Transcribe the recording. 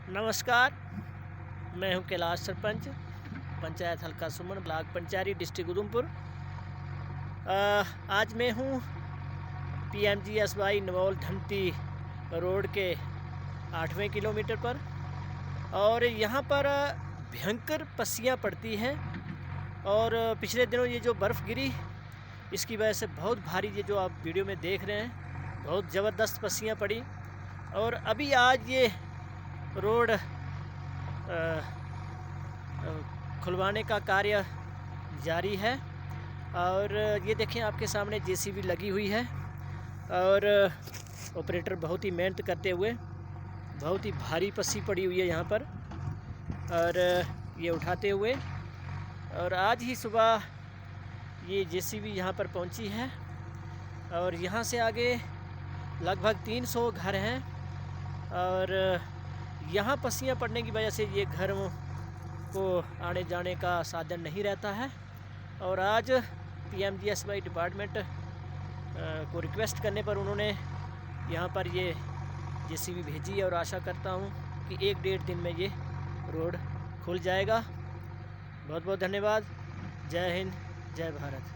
नमस्कार, मैं हूं कैलाश सरपंच, पंचायत हल्का सुमन, ब्लॉक पंचायत, डिस्ट्रिक्ट उधमपुर। आज मैं हूं PMGSY नवौल धमती रोड के 8वें किलोमीटर पर, और यहां पर भयंकर पस्सियां पड़ती हैं। और पिछले दिनों ये जो बर्फ़ गिरी, इसकी वजह से बहुत भारी, ये जो आप वीडियो में देख रहे हैं, बहुत ज़बरदस्त पस्सियां पड़ी। और अभी आज ये रोड खुलवाने का कार्य जारी है। और ये देखें, आपके सामने JCB लगी हुई है, और ऑपरेटर बहुत ही मेहनत करते हुए, बहुत ही भारी पस्सी पड़ी हुई है यहाँ पर, और ये उठाते हुए। और आज ही सुबह ये JCB यहाँ पर पहुँची है, और यहाँ से आगे लगभग 300 घर हैं। और यहाँ पस्सियाँ पड़ने की वजह से ये घरों को आने जाने का साधन नहीं रहता है। और आज PMGSY डिपार्टमेंट को रिक्वेस्ट करने पर उन्होंने यहाँ पर ये JCB भेजी, और आशा करता हूँ कि 1-1.5 दिन में ये रोड खुल जाएगा। बहुत बहुत धन्यवाद। जय हिंद, जय भारत।